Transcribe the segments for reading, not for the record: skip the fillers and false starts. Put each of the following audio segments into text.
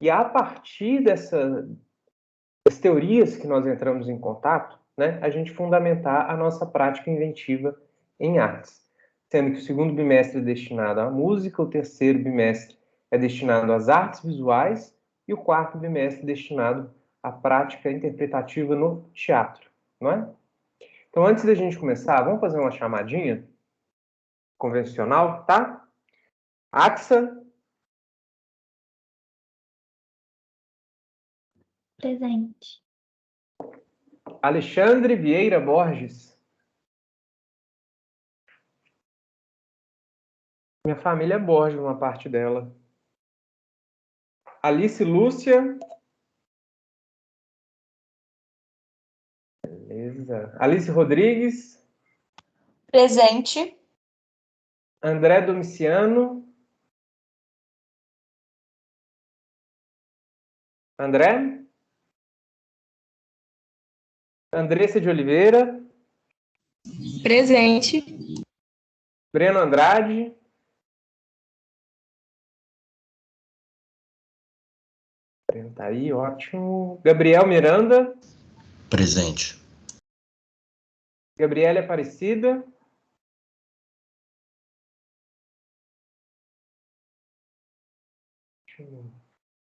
E a partir das teorias que nós entramos em contato, né, a gente fundamentar a nossa prática inventiva em artes. Sendo que o segundo bimestre é destinado à música, o terceiro bimestre é destinado às artes visuais e o quarto bimestre destinado à prática interpretativa no teatro, não é? Então, antes da gente começar, vamos fazer uma chamadinha convencional, tá? Axa. Presente. Alexandre Vieira Borges. Minha família é Borges, uma parte dela. Alice Lúcia. Beleza. Alice Rodrigues. Presente. André Domiciano. André. Andressa de Oliveira. Presente. Breno Andrade. Breno tá aí, ótimo. Gabriel Miranda. Presente. Gabriela Aparecida.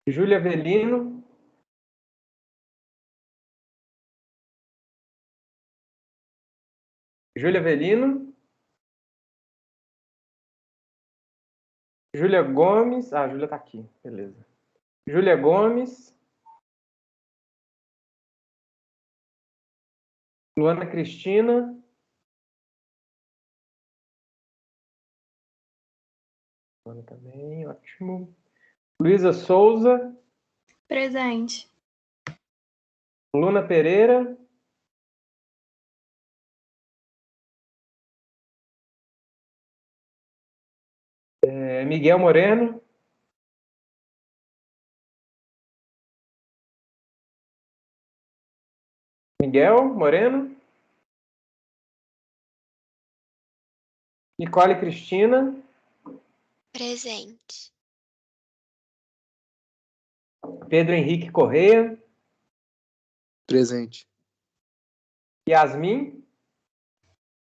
Júlia Avelino. Júlia Avelino. Júlia Gomes. Ah, a Júlia tá aqui, beleza. Júlia Gomes. Luana Cristina. Luana também, ótimo. Luísa Souza. Presente. Luna Pereira. Miguel Moreno. Miguel Moreno. Nicole Cristina. Presente. Pedro Henrique Correia. Presente. Yasmin.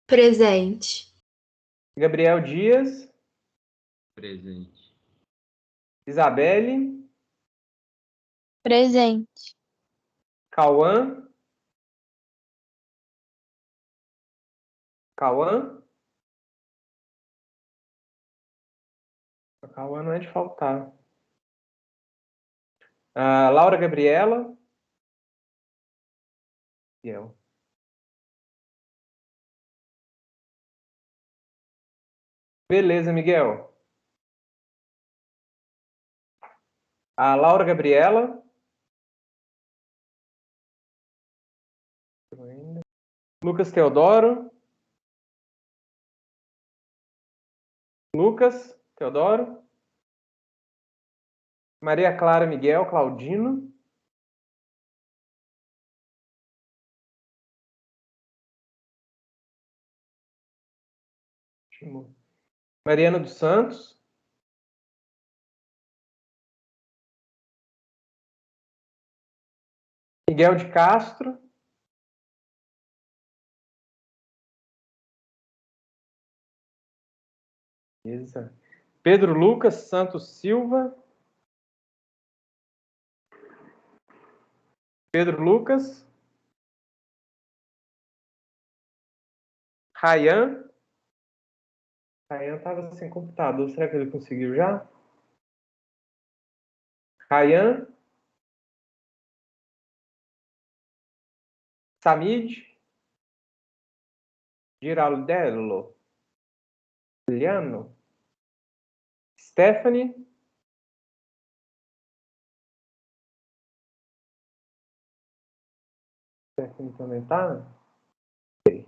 Presente. Gabriel Dias. Presente. Isabelle. Presente. Cauã. Cauã. A Cauã não é de faltar. Laura Gabriela. Miguel. Beleza, Miguel. A Laura Gabriela. Lucas Teodoro. Lucas Teodoro. Maria Clara Miguel Claudino. Mariana dos Santos. Miguel de Castro. Beleza. Pedro Lucas Santos Silva. Pedro Lucas. Rayan. Rayan estava sem computador. Será que ele conseguiu já? Rayan. Samid. Giraldello. Juliano. Stephanie. Stephanie também tá? Ok.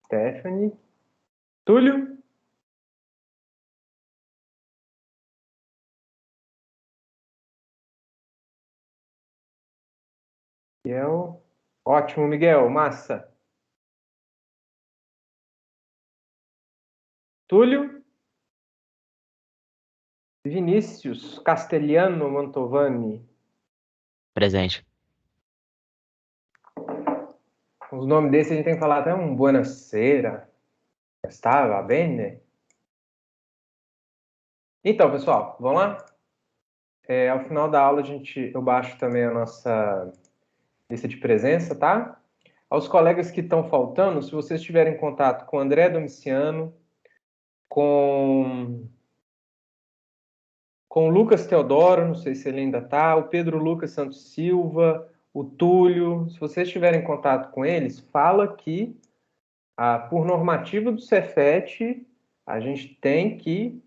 Stephanie. Túlio. Miguel. Ótimo, Miguel. Massa. Túlio. Vinícius Castelhano Mantovani. Presente. Os nomes desses a gente tem que falar até um buonasera. Estava bene? Então, pessoal, vamos lá? Ao final da aula, eu baixo também a nossa lista de presença, tá? Aos colegas que estão faltando, se vocês tiverem contato com o André Domiciano, com o Lucas Teodoro, não sei se ele ainda está, o Pedro Lucas Santos Silva, o Túlio, se vocês tiverem contato com eles, fala que, por normativa do Cefet, a gente tem que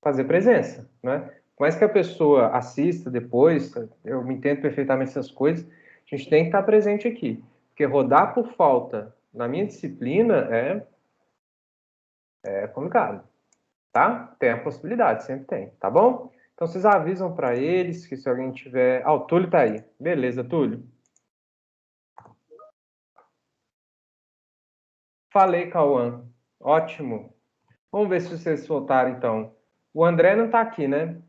fazer presença, né? Por mais que a pessoa assista depois, eu me entendo perfeitamente essas coisas, a gente tem que estar presente aqui. Porque rodar por falta na minha disciplina é complicado, tá? Tem a possibilidade, sempre tem, tá bom? Então, vocês avisam para eles que se alguém tiver... o Túlio tá aí. Beleza, Túlio. Falei, Cauã. Ótimo. Vamos ver se vocês soltaram, então. O André não tá aqui, né?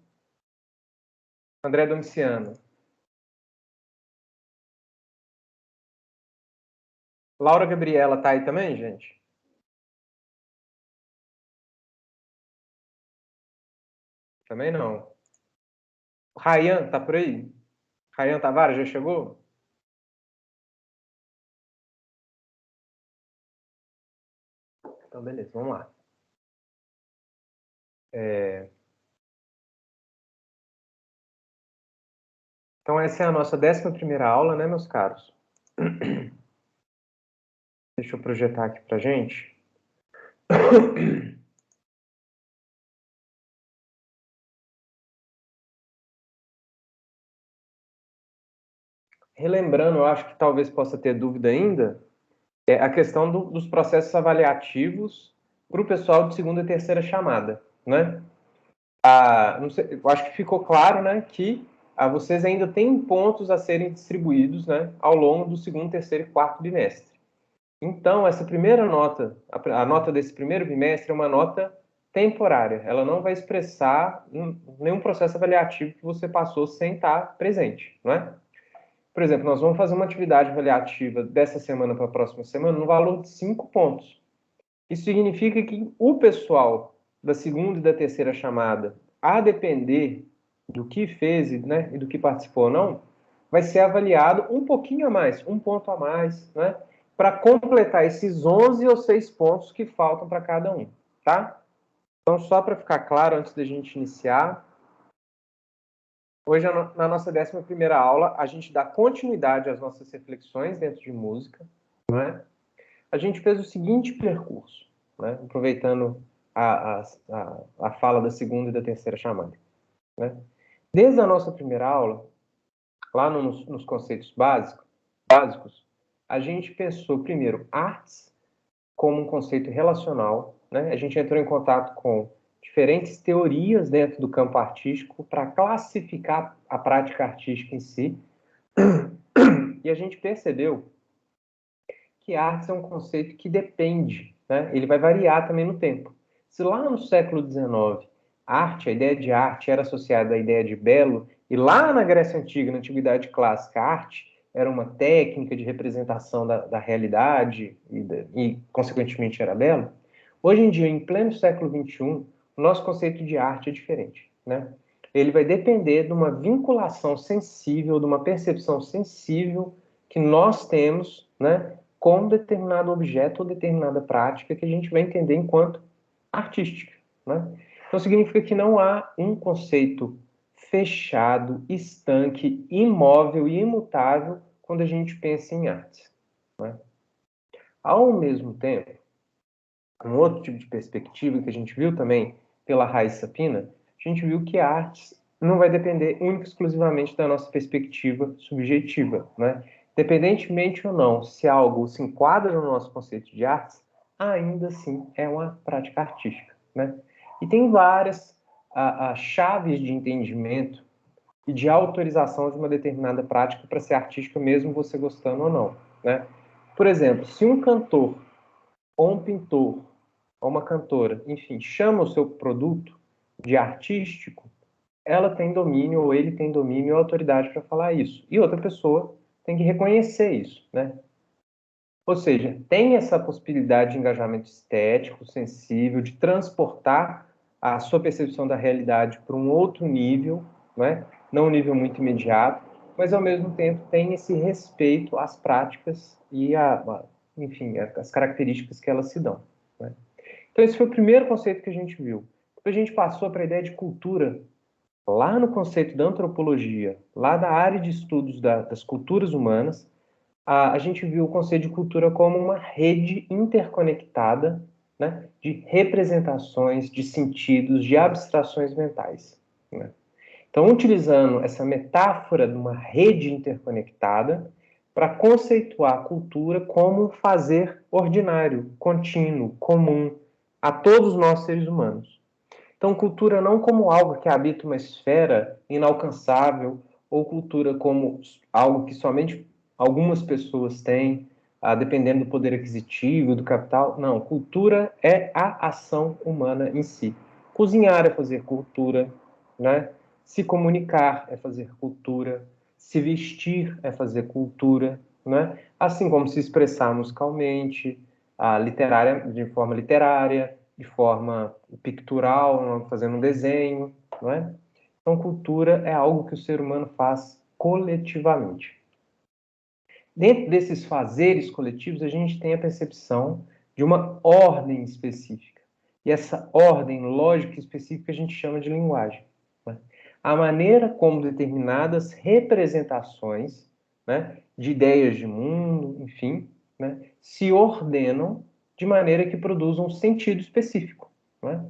André Domiciano. Laura Gabriela tá aí também, gente? Também não. Rayan, tá por aí? Rayan Tavares, já chegou? Então, beleza, vamos lá. Então, essa é a nossa 11ª aula, né, meus caros? Deixa eu projetar aqui pra gente. Relembrando, eu acho que talvez possa ter dúvida ainda, a questão dos processos avaliativos para o pessoal de segunda e terceira chamada, né? Não sei, eu acho que ficou claro, né, que vocês ainda têm pontos a serem distribuídos, né, ao longo do segundo, terceiro e quarto bimestre. Então, essa primeira nota, a nota desse primeiro bimestre é uma nota temporária. Ela não vai expressar nenhum processo avaliativo que você passou sem estar presente, não é? Por exemplo, nós vamos fazer uma atividade avaliativa dessa semana para a próxima semana no valor de 5 pontos. Isso significa que o pessoal da segunda e da terceira chamada, a depender do que fez, né, e do que participou ou não, vai ser avaliado um pouquinho a mais, um ponto a mais, né, para completar esses 11 ou 6 pontos que faltam para cada um, tá? Então, só para ficar claro, antes da gente iniciar, hoje, na nossa 11ª aula, a gente dá continuidade às nossas reflexões dentro de música, não é? A gente fez o seguinte percurso, né? Aproveitando a fala da segunda e da terceira chamada, né? Desde a nossa primeira aula, lá nos conceitos básicos, a gente pensou primeiro artes como um conceito relacional, né? A gente entrou em contato com diferentes teorias dentro do campo artístico para classificar a prática artística em si, e a gente percebeu que artes é um conceito que depende, né? Ele vai variar também no tempo. Se lá no século XIX, a ideia de arte era associada à ideia de belo, e lá na Grécia Antiga, na Antiguidade Clássica, a arte era uma técnica de representação da realidade e, consequentemente, era belo, hoje em dia, em pleno século XXI, o nosso conceito de arte é diferente, né? Ele vai depender de uma vinculação sensível, de uma percepção sensível que nós temos, né, com determinado objeto ou determinada prática que a gente vai entender enquanto artística, né? Então, significa que não há um conceito fechado, estanque, imóvel e imutável quando a gente pensa em arte, né? Ao mesmo tempo, um outro tipo de perspectiva que a gente viu também pela Raíssa Pina, a gente viu que a arte não vai depender única e exclusivamente da nossa perspectiva subjetiva, né? Independentemente ou não, se algo se enquadra no nosso conceito de artes, ainda assim é uma prática artística, né? E tem várias chaves de entendimento e de autorização de uma determinada prática para ser artística, mesmo você gostando ou não, né? Por exemplo, se um cantor ou um pintor ou uma cantora, enfim, chama o seu produto de artístico, ela tem domínio, ou ele tem domínio e autoridade para falar isso. E outra pessoa tem que reconhecer isso, né? Ou seja, tem essa possibilidade de engajamento estético, sensível, de transportar a sua percepção da realidade para um outro nível, né? Não um nível muito imediato, mas ao mesmo tempo tem esse respeito às práticas e enfim, as características que elas se dão, né? Então esse foi o primeiro conceito que a gente viu. Depois a gente passou para a ideia de cultura, lá no conceito da antropologia, lá da área de estudos das culturas humanas, a gente viu o conceito de cultura como uma rede interconectada, né, de representações, de sentidos, de abstrações mentais, né? Então, utilizando essa metáfora de uma rede interconectada para conceituar a cultura como um fazer ordinário, contínuo, comum a todos nós seres humanos. Então, cultura não como algo que habita uma esfera inalcançável, ou cultura como algo que somente algumas pessoas têm, dependendo do poder aquisitivo, do capital. Não, cultura é a ação humana em si. Cozinhar é fazer cultura, né? Se comunicar é fazer cultura, se vestir é fazer cultura, né? Assim como se expressar musicalmente, de forma literária, de forma pictural, fazendo um desenho, não é? Então, cultura é algo que o ser humano faz coletivamente. Dentro desses fazeres coletivos, a gente tem a percepção de uma ordem específica. E essa ordem lógica específica a gente chama de linguagem, né? A maneira como determinadas representações, né, de ideias de mundo, enfim, né, se ordenam de maneira que produzam um sentido específico, né?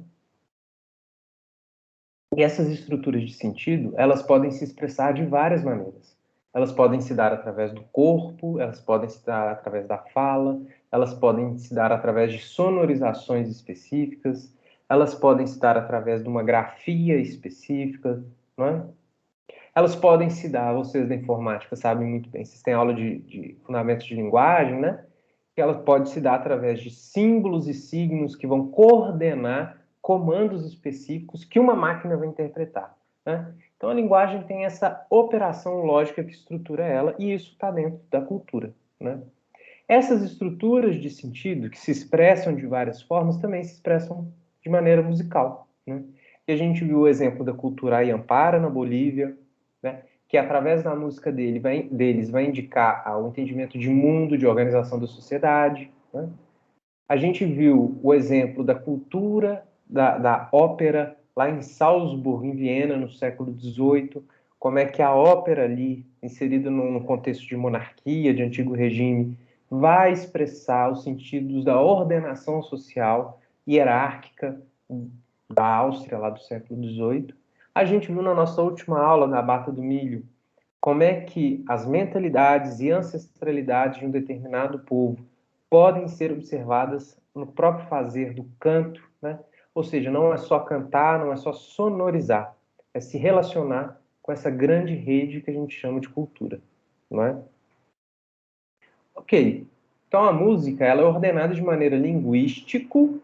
E essas estruturas de sentido, elas podem se expressar de várias maneiras. Elas podem se dar através do corpo, elas podem se dar através da fala, elas podem se dar através de sonorizações específicas, elas podem se dar através de uma grafia específica, não é? Elas podem se dar, vocês da informática sabem muito bem, vocês têm aula de fundamentos de linguagem, né? Que ela pode se dar através de símbolos e signos que vão coordenar comandos específicos que uma máquina vai interpretar, né? Então a linguagem tem essa operação lógica que estrutura ela, e isso está dentro da cultura, né? Essas estruturas de sentido, que se expressam de várias formas, também se expressam de maneira musical, né? E a gente viu o exemplo da cultura Ayampara, na Bolívia, né? Que através da música deles vai indicar o entendimento de mundo, de organização da sociedade, né? A gente viu o exemplo da cultura da ópera lá em Salzburg, em Viena, no século XVIII, como é que a ópera ali, inserida num contexto de monarquia, de antigo regime, vai expressar os sentidos da ordenação social hierárquica da Áustria, lá do século XVIII. A gente viu na nossa última aula, na Bata do Milho, como é que as mentalidades e ancestralidades de um determinado povo podem ser observadas no próprio fazer do canto, né? Ou seja, não é só cantar, não é só sonorizar, é se relacionar com essa grande rede que a gente chama de cultura, não é? Ok, então a música ela é ordenada de maneira linguístico,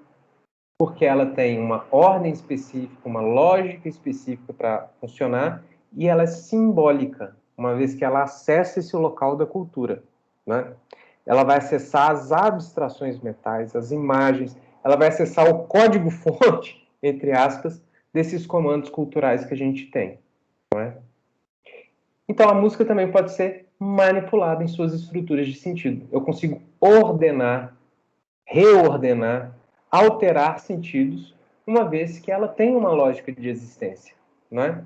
porque ela tem uma ordem específica, uma lógica específica para funcionar, e ela é simbólica, uma vez que ela acessa esse local da cultura, né? Ela vai acessar as abstrações mentais, as imagens, ela vai acessar o código-fonte, entre aspas, desses comandos culturais que a gente tem, não é? Então a música também pode ser manipulada em suas estruturas de sentido. Eu consigo ordenar, reordenar, alterar sentidos, uma vez que ela tem uma lógica de existência, não é?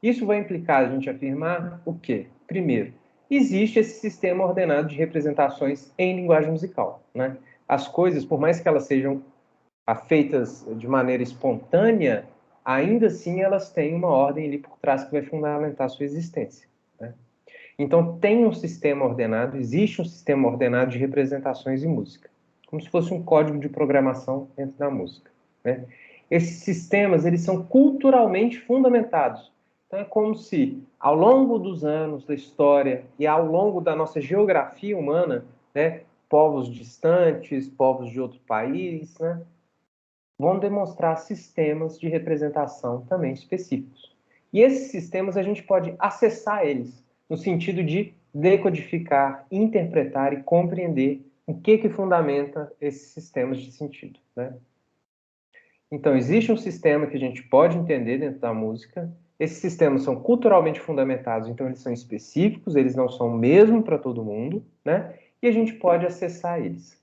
Isso vai implicar a gente afirmar o quê? Primeiro, existe esse sistema ordenado de representações em linguagem musical, né? As coisas, por mais que elas sejam feitas de maneira espontânea, ainda assim elas têm uma ordem ali por trás que vai fundamentar a sua existência, né? Então tem um sistema ordenado, existe um sistema ordenado de representações em música, como se fosse um código de programação dentro da música, né? Esses sistemas, eles são culturalmente fundamentados. Então é como se, ao longo dos anos da história e ao longo da nossa geografia humana, né, povos distantes, povos de outro país, né, vão demonstrar sistemas de representação também específicos. E esses sistemas a gente pode acessar eles, no sentido de decodificar, interpretar e compreender o que fundamenta esses sistemas de sentido, né? Então, existe um sistema que a gente pode entender dentro da música. Esses sistemas são culturalmente fundamentados, então eles são específicos, eles não são o mesmo para todo mundo, né? E a gente pode acessar eles.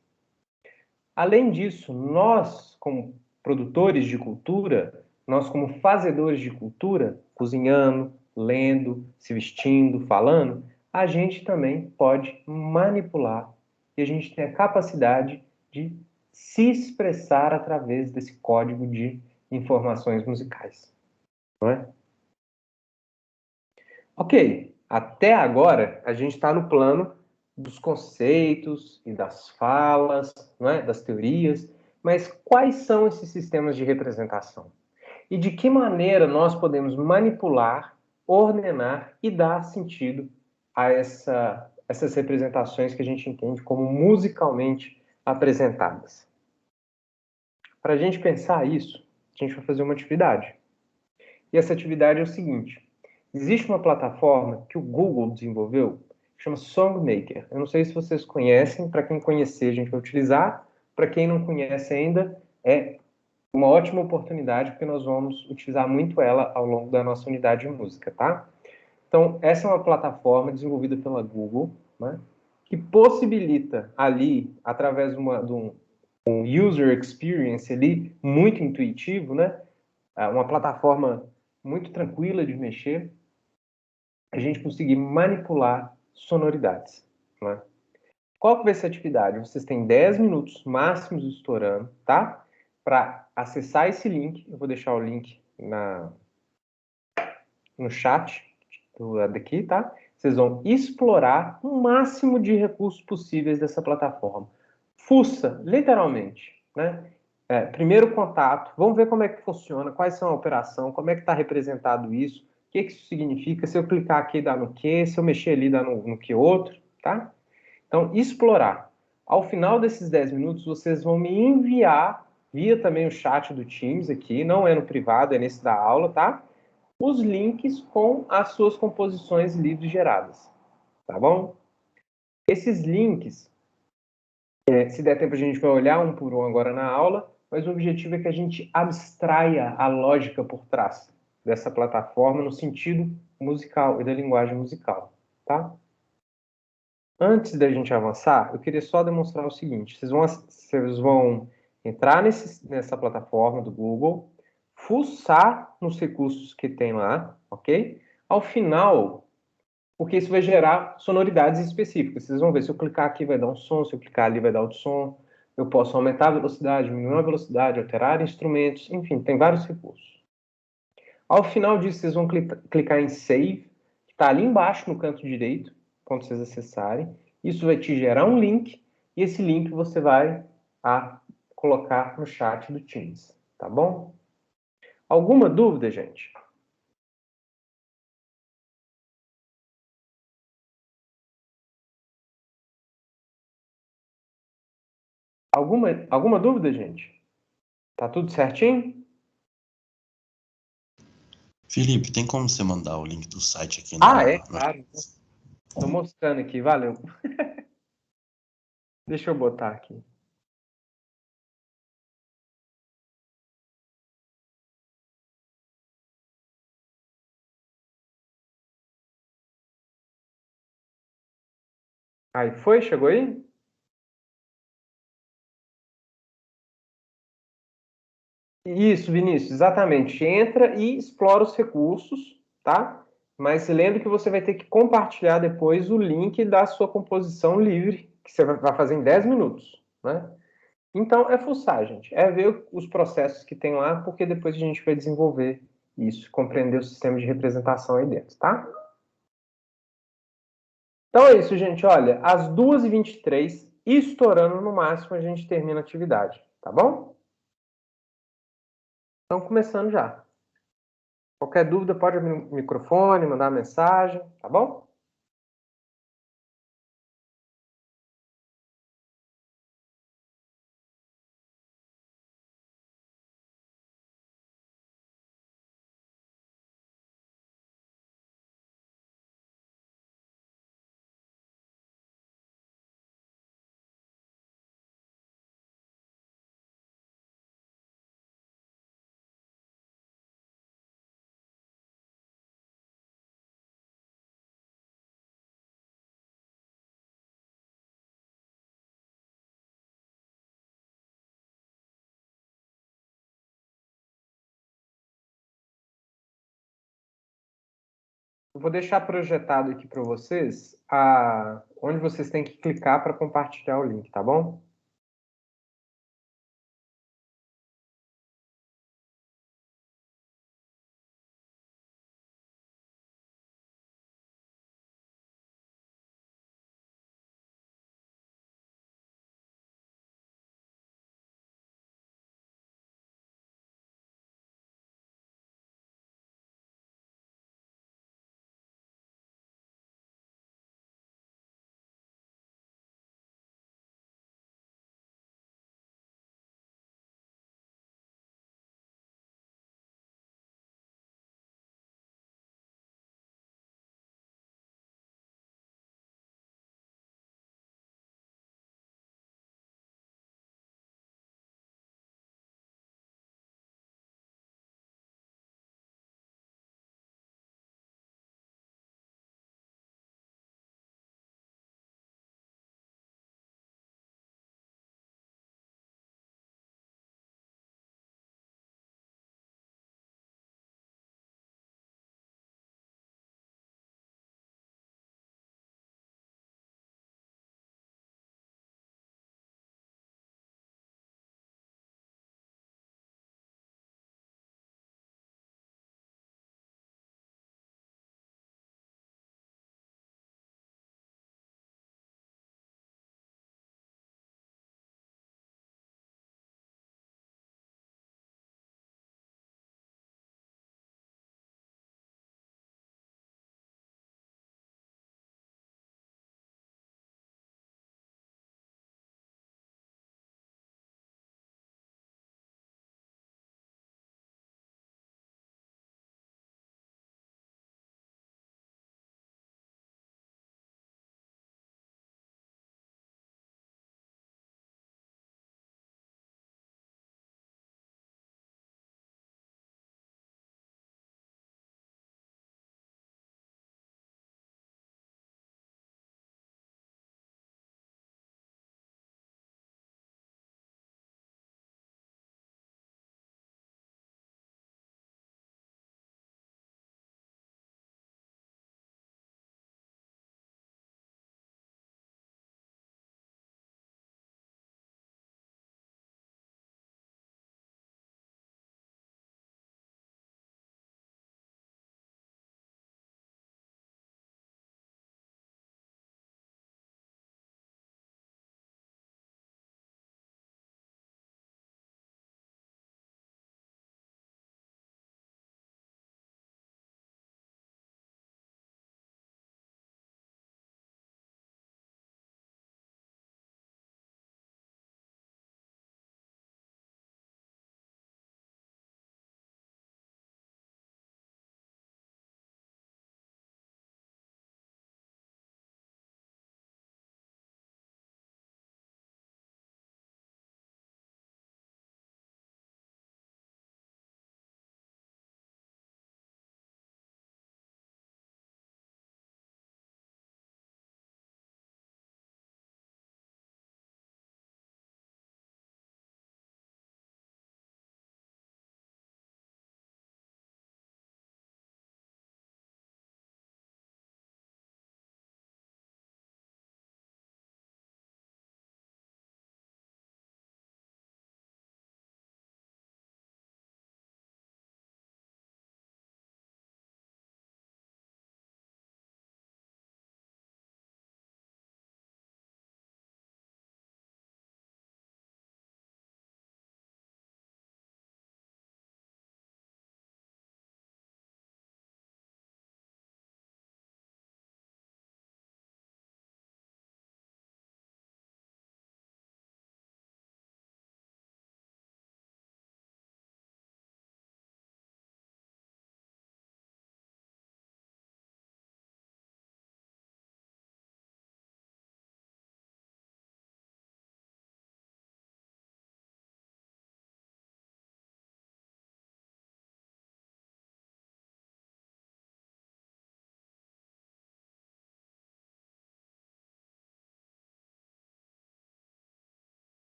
Além disso, nós, como produtores de cultura, nós, como fazedores de cultura, cozinhando, lendo, se vestindo, falando, a gente também pode manipular e a gente tem a capacidade de se expressar através desse código de informações musicais. Não é? Ok, até agora a gente está no plano dos conceitos e das falas, não é? Das teorias, mas quais são esses sistemas de representação? E de que maneira nós podemos manipular, ordenar e dar sentido a essas representações que a gente entende como musicalmente apresentadas? Para a gente pensar isso, a gente vai fazer uma atividade. E essa atividade é o seguinte: existe uma plataforma que o Google desenvolveu, que chama Songmaker. Eu não sei se vocês conhecem, para quem conhecer a gente vai utilizar, para quem não conhece ainda, é uma ótima oportunidade, porque nós vamos utilizar muito ela ao longo da nossa unidade de música, tá? Então, essa é uma plataforma desenvolvida pela Google, né, que possibilita ali, através de um user experience ali, muito intuitivo, né, uma plataforma muito tranquila de mexer, a gente conseguir manipular sonoridades, né? Qual que vai ser a atividade? Vocês têm 10 minutos máximos estourando, tá? Para acessar esse link, eu vou deixar o link no chat daqui, tá? Vocês vão explorar o máximo de recursos possíveis dessa plataforma. Fuça, literalmente, né? Primeiro contato, vamos ver como é que funciona, quais são a operação, como é que está representado isso, o que isso significa, se eu clicar aqui dá no que, se eu mexer ali dá no que outro, tá? Então, explorar. Ao final desses 10 minutos, vocês vão me enviar, via também o chat do Teams aqui, não é no privado, é nesse da aula, tá? Os links com as suas composições livres geradas, tá bom? Esses links, se der tempo a gente vai olhar um por um agora na aula, mas o objetivo é que a gente abstraia a lógica por trás dessa plataforma no sentido musical e da linguagem musical, tá? Antes da gente avançar, eu queria só demonstrar o seguinte: vocês vão entrar nessa plataforma do Google, fuçar nos recursos que tem lá, ok? Ao final, porque isso vai gerar sonoridades específicas. Vocês vão ver, se eu clicar aqui vai dar um som, se eu clicar ali vai dar outro som. Eu posso aumentar a velocidade, diminuir a velocidade, alterar instrumentos, enfim, tem vários recursos. Ao final disso, vocês vão clicar em Save, que está ali embaixo no canto direito, quando vocês acessarem. Isso vai te gerar um link, e esse link você vai colocar no chat do Teams, tá bom? Alguma dúvida, gente? Alguma dúvida, gente? Tá tudo certinho? Felipe, tem como você mandar o link do site aqui Claro. Estou mostrando aqui, valeu. Deixa eu botar aqui. Aí, foi? Chegou aí? Isso, Vinícius, exatamente. Entra e explora os recursos, tá? Mas lembre que você vai ter que compartilhar depois o link da sua composição livre, que você vai fazer em 10 minutos, né? Então, é fuçar, gente. É ver os processos que tem lá, porque depois a gente vai desenvolver isso, compreender o sistema de representação aí dentro, tá? Então é isso, gente. Olha, às 2h23, estourando no máximo, a gente termina a atividade, tá bom? Então, começando já. Qualquer dúvida, pode abrir o microfone, mandar mensagem, tá bom? Eu vou deixar projetado aqui para vocês onde vocês têm que clicar para compartilhar o link, tá bom?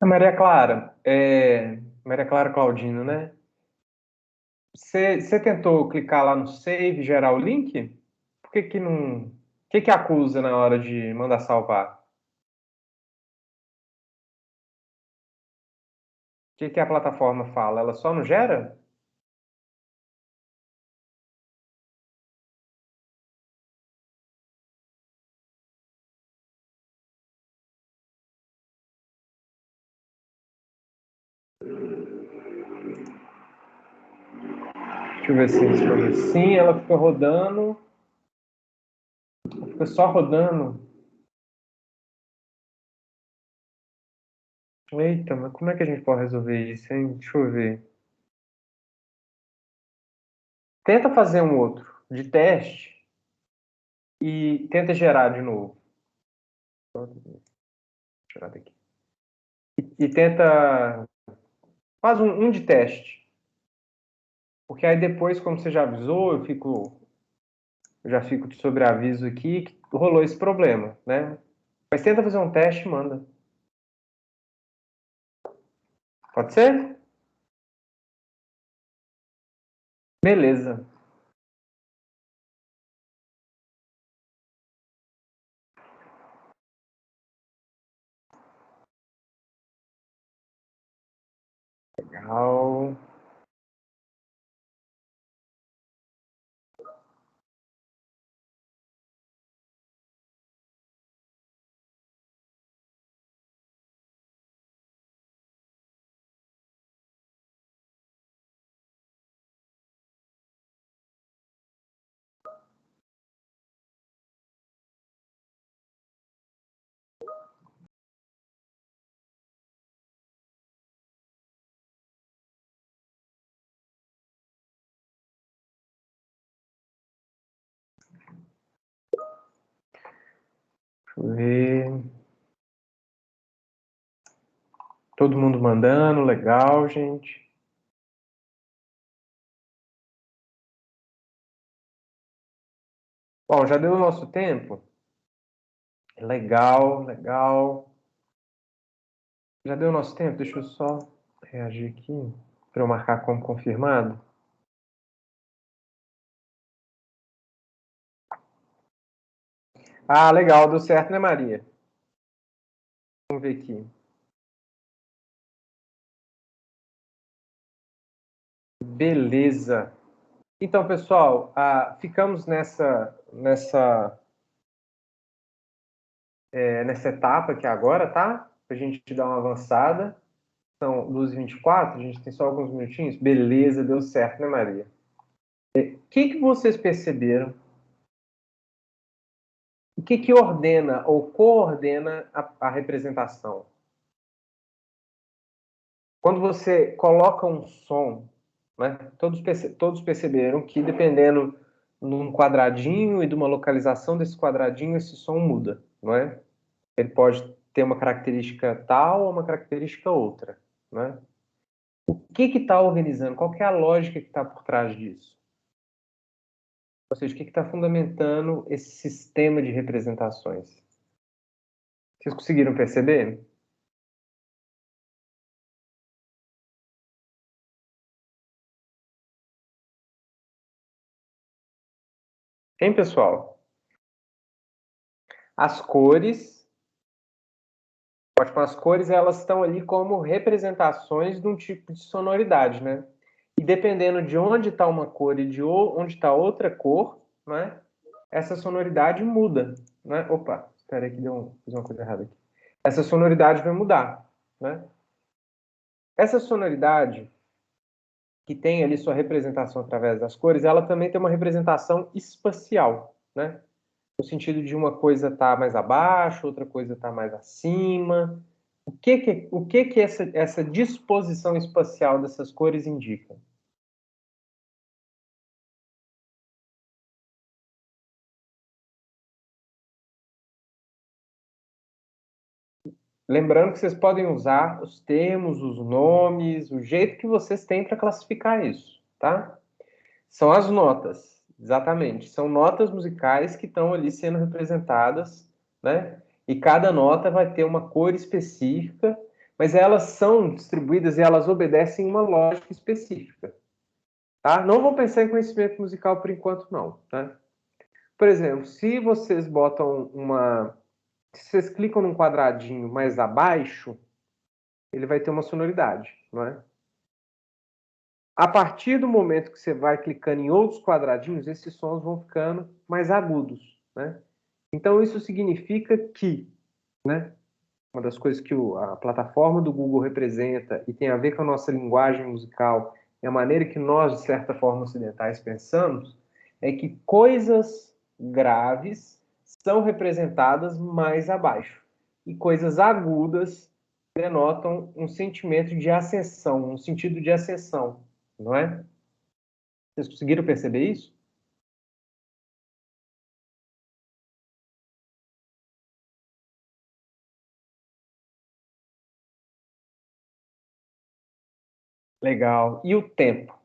A Maria Clara Claudino, né? Você tentou clicar lá no save, gerar o link? Por que que não... O que que acusa na hora de mandar salvar? O que que a plataforma fala? Ela só não gera? Deixa eu ver se funciona. Sim, ela fica rodando. Fica só rodando. Eita, mas como é que a gente pode resolver isso, hein? Deixa eu ver. Tenta fazer um outro de teste e tenta gerar de novo. Deixa eu tirar daqui. E tenta... Faz um de teste. Porque aí depois, como você já avisou, eu já fico de sobreaviso aqui que rolou esse problema, né? Mas tenta fazer um teste e manda. Pode ser? Beleza. Legal. Deixa eu ver. Todo mundo mandando, legal, gente. Bom, já deu o nosso tempo? Legal, legal. Já deu o nosso tempo? Deixa eu só reagir aqui para eu marcar como confirmado. Ah, legal, deu certo, né, Maria? Vamos ver aqui. Beleza. Então, pessoal, ficamos nessa etapa aqui agora, tá? Pra gente dar uma avançada. São 12h24, a gente tem só alguns minutinhos. Beleza, deu certo, né, Maria? O que vocês perceberam? O que ordena ou coordena a representação? Quando você coloca um som, né, todos perceberam que dependendo num quadradinho e de uma localização desse quadradinho, esse som muda, não é? Ele pode ter uma característica tal ou uma característica outra, né? O que está organizando? Qual que é a lógica que está por trás disso? Ou seja, o que está fundamentando esse sistema de representações? Vocês conseguiram perceber? Hein, pessoal? As cores, as cores elas estão ali como representações de um tipo de sonoridade, né? E dependendo de onde está uma cor e de onde está outra cor, né? Essa sonoridade muda, né? Opa, espera aí que fiz uma coisa errada aqui. Essa sonoridade vai mudar, né? Essa sonoridade que tem ali sua representação através das cores, ela também tem uma representação espacial, né? No sentido de uma coisa estar mais abaixo, outra coisa estar mais acima. O que essa disposição espacial dessas cores indica? Lembrando que vocês podem usar os termos, os nomes, o jeito que vocês têm para classificar isso, tá? São as notas, exatamente. São notas musicais que estão ali sendo representadas, né? E cada nota vai ter uma cor específica, mas elas são distribuídas e elas obedecem uma lógica específica. Tá? Não vou pensar em conhecimento musical por enquanto, não. Tá? Por exemplo, se vocês botam se vocês clicam num quadradinho mais abaixo, ele vai ter uma sonoridade, não é? A partir do momento que você vai clicando em outros quadradinhos, esses sons vão ficando mais agudos, né? Então, isso significa que, né, uma das coisas que a plataforma do Google representa e tem a ver com a nossa linguagem musical e a maneira que nós, de certa forma, ocidentais pensamos, é que coisas graves são representadas mais abaixo e coisas agudas denotam um sentimento de ascensão, um sentido de ascensão, não é? Vocês conseguiram perceber isso? Legal. E o tempo?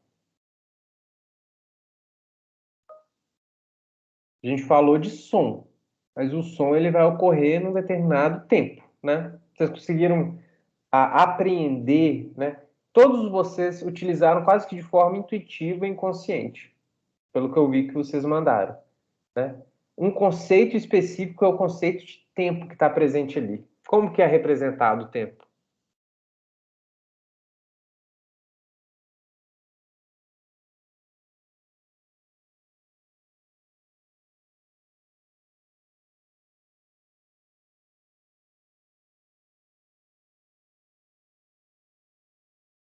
A gente falou de som, mas o som ele vai ocorrer num determinado tempo, né? Vocês conseguiram apreender, né? Todos vocês utilizaram quase que de forma intuitiva e inconsciente, pelo que eu vi que vocês mandaram, né? Um conceito específico é o conceito de tempo que está presente ali. Como que é representado o tempo?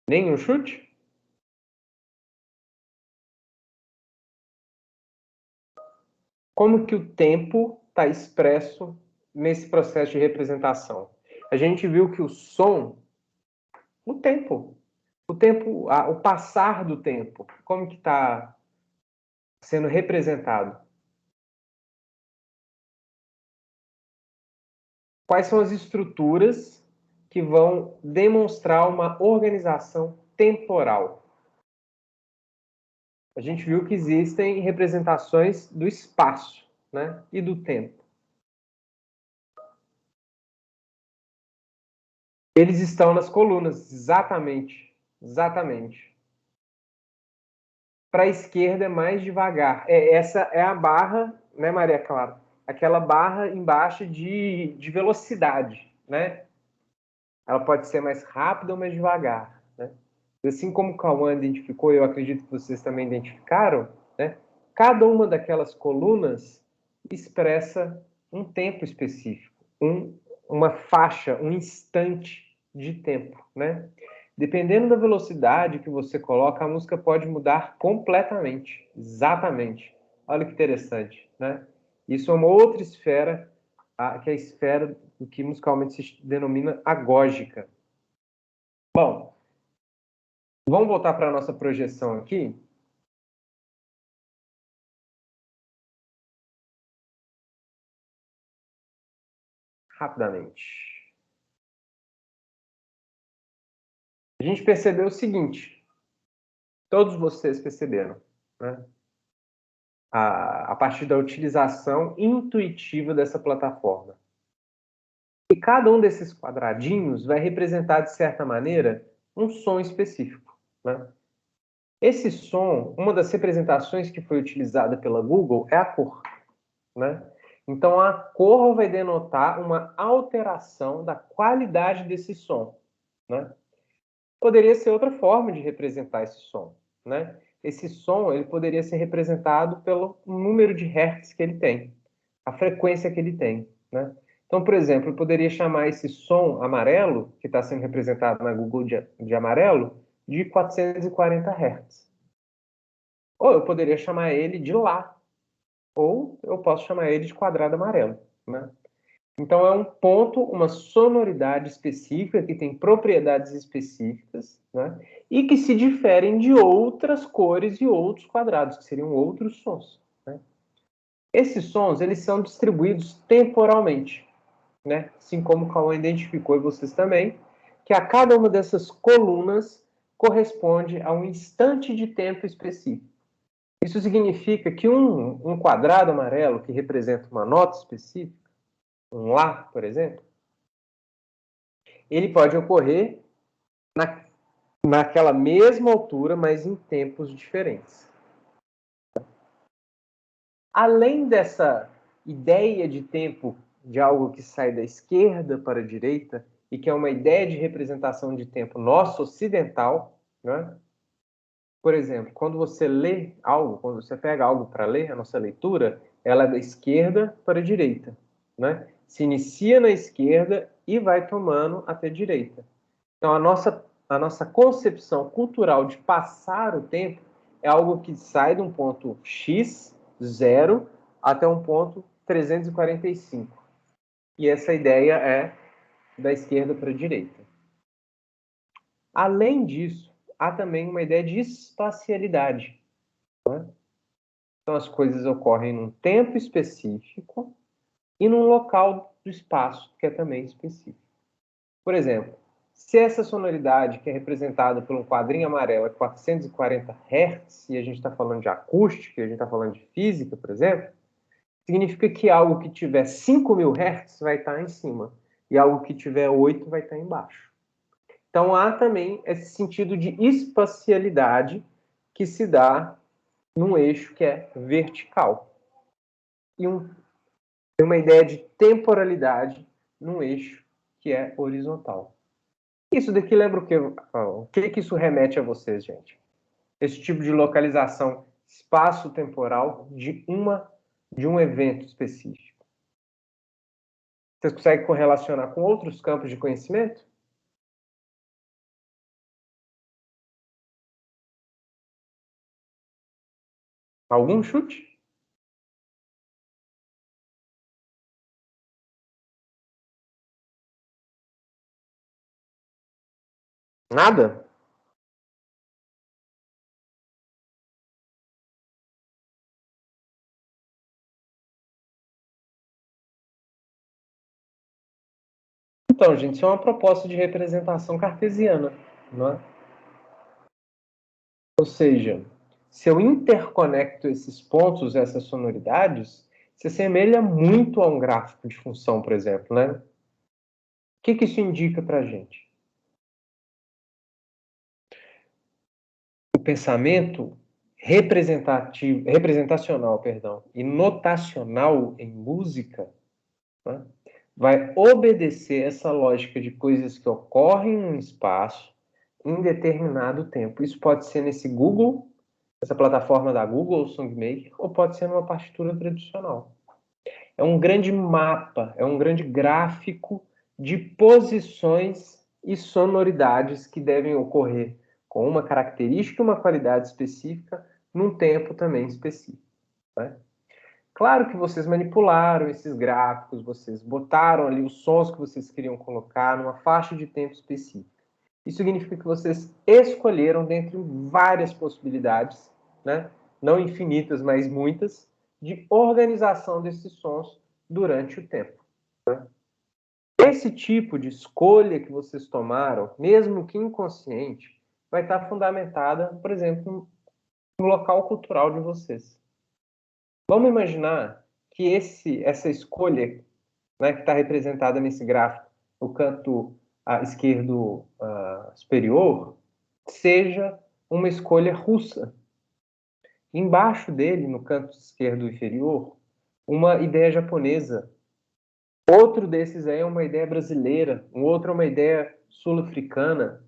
Nenhum chute? Como que o tempo está expresso nesse processo de representação? A gente viu que o som, o tempo, o passar do tempo, como que está sendo representado? Quais são as estruturas que vão demonstrar uma organização temporal? A gente viu que existem representações do espaço, né, e do tempo. Eles estão nas colunas, exatamente. Exatamente. Para a esquerda é mais devagar. Essa é a barra, né, Maria Clara? Aquela barra embaixo de velocidade, né? Ela pode ser mais rápida ou mais devagar, né? Assim como o Cauã identificou, eu acredito que vocês também identificaram, né? Cada uma daquelas colunas expressa um tempo específico, uma faixa, um instante de tempo, né? Dependendo da velocidade que você coloca, a música pode mudar completamente, exatamente. Olha que interessante, né? Isso é uma outra esfera, que é a esfera do que musicalmente se denomina agógica. Bom, vamos voltar para a nossa projeção aqui. Rapidamente. A gente percebeu o seguinte, todos vocês perceberam, né? A partir da utilização intuitiva dessa plataforma. E cada um desses quadradinhos vai representar, de certa maneira, um som específico, né? Esse som, uma das representações que foi utilizada pela Google é a cor, né? Então, a cor vai denotar uma alteração da qualidade desse som, né? Poderia ser outra forma de representar esse som, né? Esse som ele poderia ser representado pelo número de hertz que ele tem, a frequência que ele tem, né? Então, por exemplo, eu poderia chamar esse som amarelo, que está sendo representado na Google de amarelo, de 440 Hz. Ou eu poderia chamar ele de Lá, ou eu posso chamar ele de quadrado amarelo, né? Então, é um ponto, uma sonoridade específica, que tem propriedades específicas, né? E que se diferem de outras cores e outros quadrados, que seriam outros sons, né? Esses sons, eles são distribuídos temporalmente, né? Assim como o Cauã identificou, e vocês também, que a cada uma dessas colunas corresponde a um instante de tempo específico. Isso significa que um quadrado amarelo, que representa uma nota específica, um Lá, por exemplo, ele pode ocorrer naquela mesma altura, mas em tempos diferentes. Além dessa ideia de tempo de algo que sai da esquerda para a direita, e que é uma ideia de representação de tempo nosso ocidental, né? Por exemplo, quando você lê algo, quando você pega algo para ler, a nossa leitura, ela é da esquerda para a direita, né? Se inicia na esquerda e vai tomando até a direita. Então, a nossa concepção cultural de passar o tempo é algo que sai de um ponto X, 0, até um ponto 345. E essa ideia é da esquerda para a direita. Além disso, há também uma ideia de espacialidade, né? Então, as coisas ocorrem num tempo específico e num local do espaço, que é também específico. Por exemplo, se essa sonoridade, que é representada por um quadrinho amarelo, é 440 Hz, e a gente está falando de acústica, e a gente está falando de física, por exemplo, significa que algo que tiver 5.000 Hz vai estar em cima, e algo que tiver 8 vai estar embaixo. Então, há também esse sentido de espacialidade que se dá num eixo que é vertical. E uma ideia de temporalidade num eixo que é horizontal. Isso daqui lembra o quê? O que isso remete a vocês, gente? Esse tipo de localização espaço-temporal de um evento específico. Vocês conseguem correlacionar com outros campos de conhecimento? Algum chute? Nada? Então, gente, isso é uma proposta de representação cartesiana, não é? Ou seja, se eu interconecto esses pontos, essas sonoridades, se assemelha muito a um gráfico de função, por exemplo, né? O que isso indica para a gente? O pensamento representacional, e notacional em música, né, vai obedecer essa lógica de coisas que ocorrem num espaço em determinado tempo. Isso pode ser nesse Google, essa plataforma da Google, o Songmaker, ou pode ser numa partitura tradicional. É um grande mapa, é um grande gráfico de posições e sonoridades que devem ocorrer com uma característica e uma qualidade específica num tempo também específico, né? Claro que vocês manipularam esses gráficos, vocês botaram ali os sons que vocês queriam colocar numa faixa de tempo específica. Isso significa que vocês escolheram dentre várias possibilidades, né? Não infinitas, mas muitas, de organização desses sons durante o tempo, né? Esse tipo de escolha que vocês tomaram, mesmo que inconsciente, vai estar fundamentada, por exemplo, no local cultural de vocês. Vamos imaginar que essa escolha, né, que está representada nesse gráfico, no canto esquerdo superior, seja uma escolha russa. Embaixo dele, no canto esquerdo inferior, uma ideia japonesa. Outro desses aí é uma ideia brasileira, um outro é uma ideia sul-africana.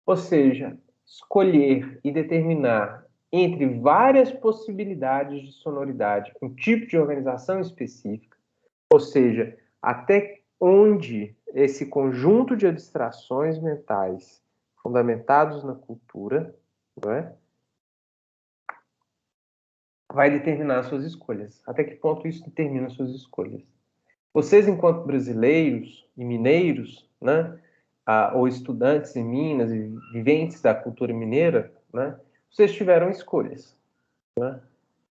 Ou seja, escolher e determinar entre várias possibilidades de sonoridade um tipo de organização específica, ou seja, até onde esse conjunto de abstrações mentais fundamentados na cultura, não é, vai determinar suas escolhas. Até que ponto isso determina suas escolhas? Vocês, enquanto brasileiros e mineiros, né, ou estudantes em Minas e viventes da cultura mineira, né, vocês tiveram escolhas, né?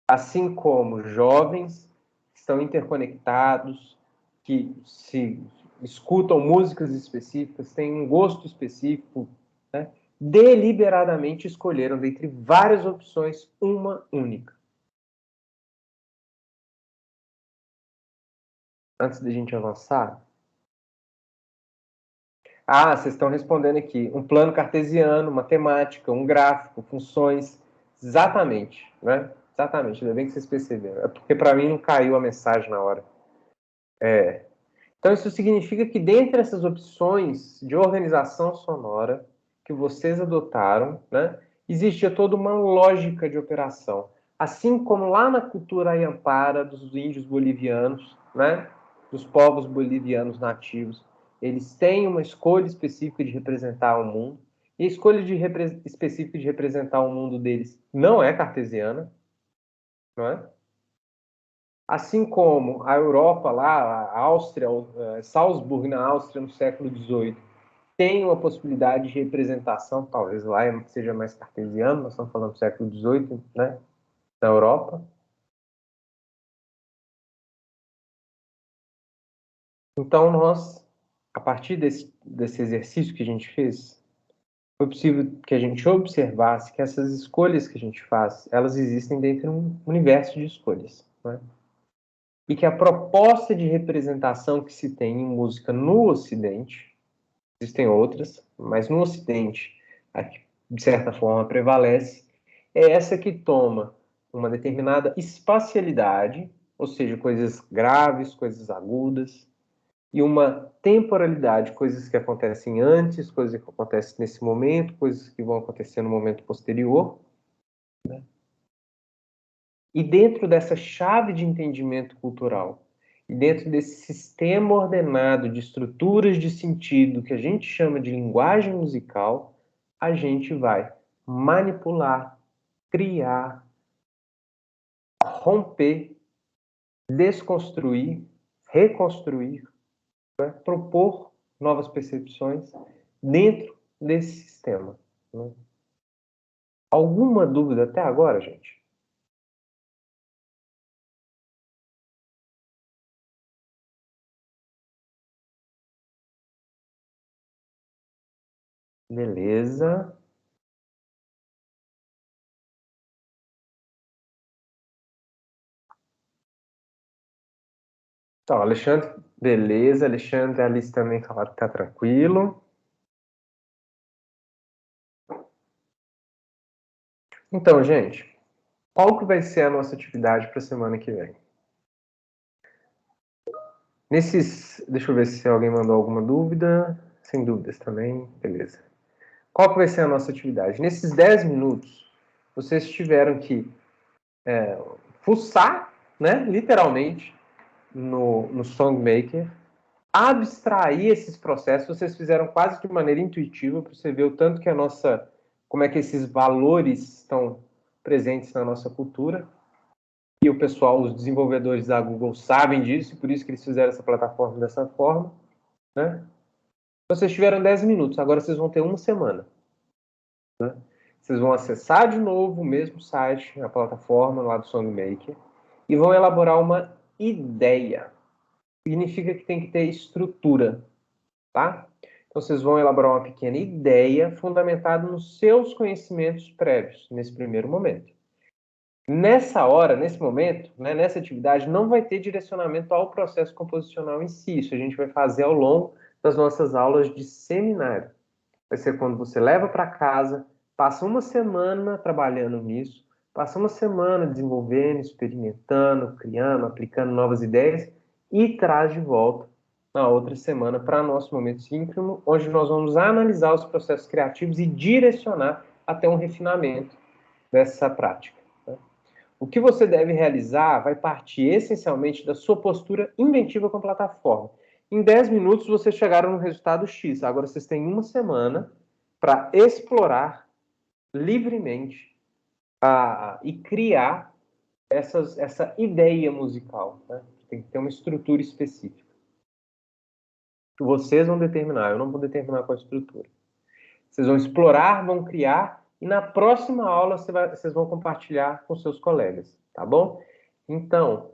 Assim como jovens que estão interconectados, que se escutam músicas específicas, têm um gosto específico, né, deliberadamente escolheram dentre várias opções uma única. Antes da gente avançar, Ah, vocês estão respondendo aqui. Um plano cartesiano, matemática, um gráfico, funções. Exatamente, né? Exatamente, ainda bem que vocês perceberam. É porque para mim não caiu a mensagem na hora. Então, isso significa que dentre essas opções de organização sonora que vocês adotaram, né, existia toda uma lógica de operação. Assim como lá na cultura ayampara dos índios bolivianos, né, dos povos bolivianos nativos, eles têm uma escolha específica de representar o mundo, e a escolha específica de representar o mundo deles não é cartesiana, não é? Assim como a Europa lá, a Áustria, Salzburg na Áustria no século XVIII, tem uma possibilidade de representação, talvez lá seja mais cartesiano, nós estamos falando do século XVIII, né, na Europa. Então nós, a partir desse exercício que a gente fez, foi possível que a gente observasse que essas escolhas que a gente faz, elas existem dentro de um universo de escolhas, né? E que a proposta de representação que se tem em música no Ocidente, existem outras, mas no Ocidente, a que de certa forma prevalece, é essa que toma uma determinada espacialidade, ou seja, coisas graves, coisas agudas, e uma temporalidade, coisas que acontecem antes, coisas que acontecem nesse momento, coisas que vão acontecer no momento posterior, né? E dentro dessa chave de entendimento cultural, e dentro desse sistema ordenado de estruturas de sentido que a gente chama de linguagem musical, a gente vai manipular, criar, romper, desconstruir, reconstruir, né? Propor novas percepções dentro desse sistema, né? Alguma dúvida até agora, gente? Beleza. Então, Alexandre, beleza. Alexandre, Alice também falaram que tá tranquilo. Então, gente, qual que vai ser a nossa atividade para a semana que vem? Deixa eu ver se alguém mandou alguma dúvida. Sem dúvidas também, beleza. Qual que vai ser a nossa atividade? Nesses 10 minutos, vocês tiveram que fuçar, né, literalmente, no SongMaker, abstrair esses processos. Vocês fizeram quase de maneira intuitiva, para você ver o tanto que como é que esses valores estão presentes na nossa cultura. E o pessoal, os desenvolvedores da Google sabem disso, por isso que eles fizeram essa plataforma dessa forma, né? Vocês tiveram 10 minutos, agora vocês vão ter uma semana, né? Vocês vão acessar de novo o mesmo site, a plataforma lá do SongMaker, e vão elaborar uma ideia. Significa que tem que ter estrutura, tá? Então, vocês vão elaborar uma pequena ideia fundamentada nos seus conhecimentos prévios, nesse primeiro momento. Nessa hora, nesse momento, né, nessa atividade, não vai ter direcionamento ao processo composicional em si. Isso a gente vai fazer ao longo das nossas aulas de seminário. Vai ser quando você leva para casa, passa uma semana trabalhando nisso, passa uma semana desenvolvendo, experimentando, criando, aplicando novas ideias e traz de volta na outra semana para nosso momento síncrono, onde nós vamos analisar os processos criativos e direcionar até um refinamento dessa prática. O que você deve realizar vai partir essencialmente da sua postura inventiva com a plataforma. Em 10 minutos, vocês chegaram no resultado X. Agora, vocês têm uma semana para explorar livremente e criar essa ideia musical, né? Tem que ter uma estrutura específica. Vocês vão determinar, eu não vou determinar qual a estrutura. Vocês vão explorar, vão criar, e na próxima aula vocês vão compartilhar com seus colegas, tá bom? Então,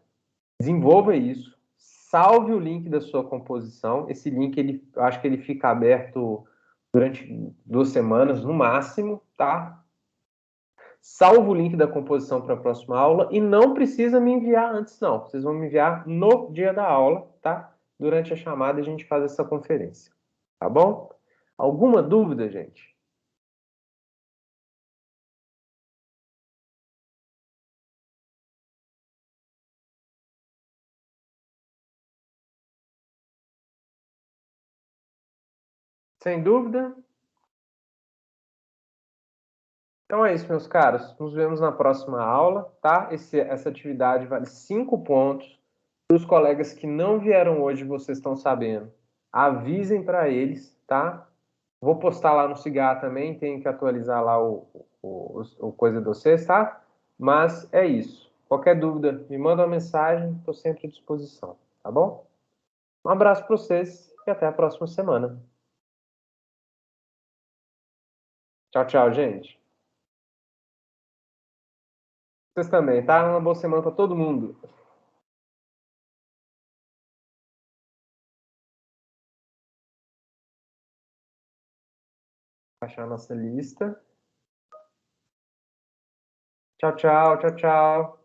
desenvolva isso, salve o link da sua composição. Esse link, eu acho que ele fica aberto durante 2 semanas, no máximo, tá? Salve o link da composição para a próxima aula e não precisa me enviar antes, não. Vocês vão me enviar no dia da aula, tá? Durante a chamada a gente faz essa conferência, tá bom? Alguma dúvida, gente? Sem dúvida? Então é isso, meus caros. Nos vemos na próxima aula, tá? Essa atividade vale 5 pontos. Para os colegas que não vieram hoje, vocês estão sabendo. Avisem para eles, tá? Vou postar lá no Cigar também, tenho que atualizar lá o coisa de vocês, tá? Mas é isso. Qualquer dúvida, me manda uma mensagem, estou sempre à disposição, tá bom? Um abraço para vocês e até a próxima semana. Tchau, tchau, gente. Vocês também, tá? Uma boa semana para todo mundo. Vou achar a nossa lista. Tchau, tchau, tchau, tchau.